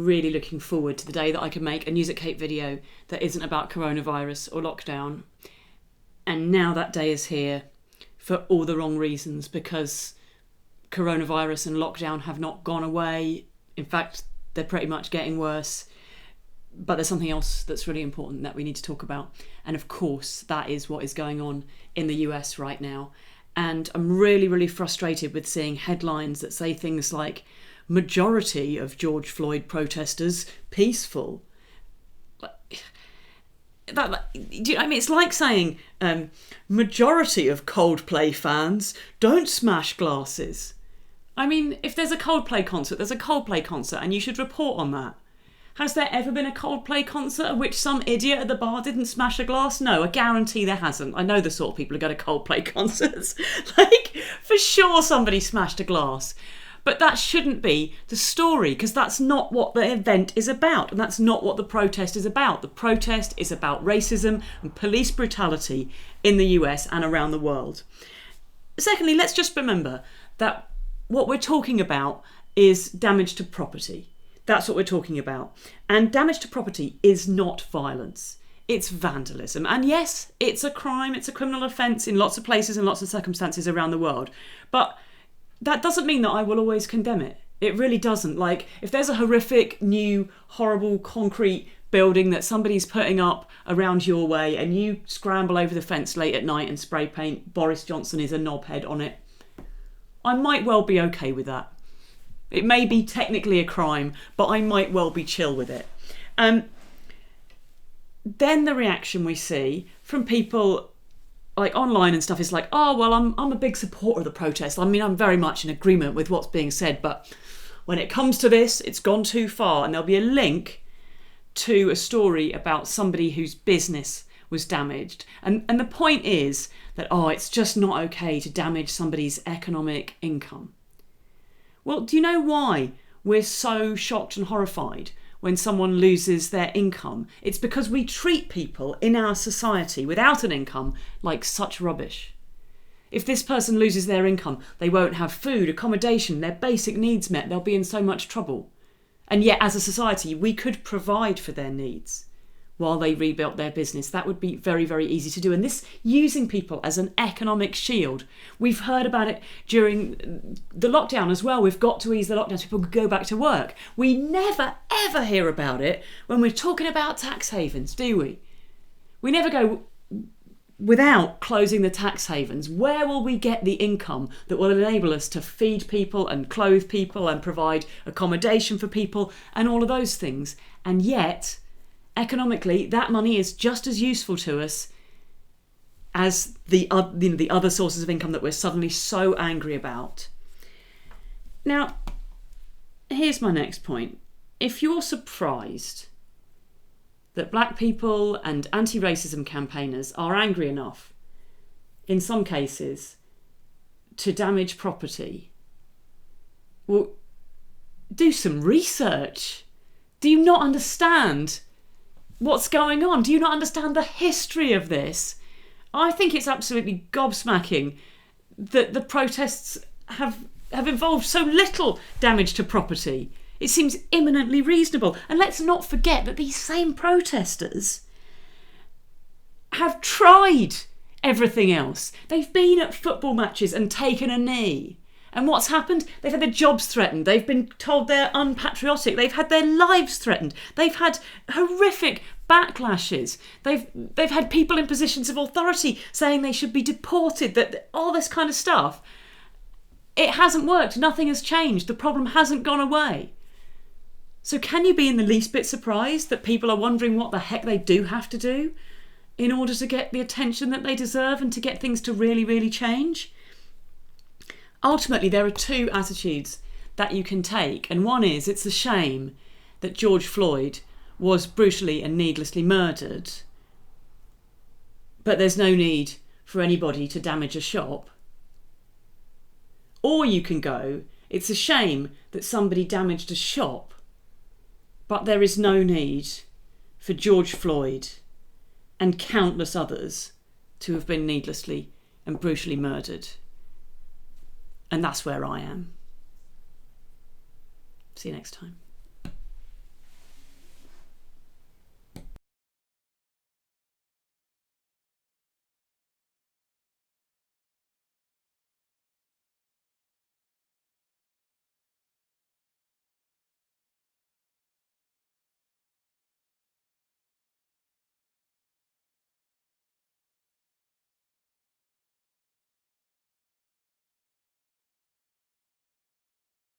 really looking forward to the day that I can make a News at Cape video that isn't about coronavirus or lockdown. And now that day is here for all the wrong reasons, because coronavirus and lockdown have not gone away. In fact, they're pretty much getting worse. But there's something else that's really important that we need to talk about. And of course, that is what is going on in the US right now. And I'm really, really frustrated with seeing headlines that say things like, majority of George Floyd protesters peaceful. Do you know what I mean? It's like saying majority of Coldplay fans don't smash glasses. I mean, if there's a Coldplay concert, there's a Coldplay concert, and you should report on that. Has there ever been a Coldplay concert at which some idiot at the bar didn't smash a glass? No, I guarantee there hasn't. I know the sort of people who go to Coldplay concerts. Like, for sure somebody smashed a glass. But that shouldn't be the story, because that's not what the event is about, and that's not what the protest is about. The protest is about racism and police brutality in the US and around the world. Secondly, let's just remember that what we're talking about is damage to property. That's what we're talking about. And damage to property is not violence. It's vandalism. And yes, it's a crime, it's a criminal offence in lots of places and lots of circumstances around the world. But that doesn't mean that I will always condemn it. It really doesn't. Like, if there's a horrific, new, horrible concrete building that somebody's putting up around your way and you scramble over the fence late at night and spray paint Boris Johnson is a knobhead on it, I might well be okay with that. It may be technically a crime, but I might well be chill with it. Then the reaction we see from people like online and stuff is like, oh, well, I'm a big supporter of the protest. I mean, I'm very much in agreement with what's being said, but when it comes to this, it's gone too far. And there'll be a link to a story about somebody whose business was damaged. And the point is that, oh, it's just not okay to damage somebody's economic income. Well, do you know why we're so shocked and horrified when someone loses their income? It's because we treat people in our society without an income like such rubbish. If this person loses their income, they won't have food, accommodation, their basic needs met, they'll be in so much trouble. And yet, as a society, we could provide for their needs while they rebuilt their business. That would be very, very easy to do. And this using people as an economic shield, we've heard about it during the lockdown as well. We've got to ease the lockdown so people could go back to work. We never, ever hear about it when we're talking about tax havens, do we? We never go without closing the tax havens. Where will we get the income that will enable us to feed people and clothe people and provide accommodation for people and all of those things? And yet, economically, that money is just as useful to us as the other sources of income that we're suddenly so angry about. Now, here's my next point. If you're surprised that black people and anti-racism campaigners are angry enough, in some cases, to damage property, well, do some research. Do you not understand what's going on? Do you not understand the history of this? I think it's absolutely gobsmacking that the protests have involved so little damage to property. It seems imminently reasonable. And let's not forget that these same protesters have tried everything else. They've been at football matches and taken a knee. And what's happened? They've had their jobs threatened. They've been told they're unpatriotic. They've had their lives threatened. They've had horrific backlashes. They've had people in positions of authority saying they should be deported, that all this kind of stuff. It hasn't worked. Nothing has changed. The problem hasn't gone away. So can you be in the least bit surprised that people are wondering what the heck they do have to do in order to get the attention that they deserve and to get things to really, really change? Ultimately, there are two attitudes that you can take. And one is, it's a shame that George Floyd was brutally and needlessly murdered, but there's no need for anybody to damage a shop. Or you can go, it's a shame that somebody damaged a shop, but there is no need for George Floyd and countless others to have been needlessly and brutally murdered. And that's where I am. See you next time.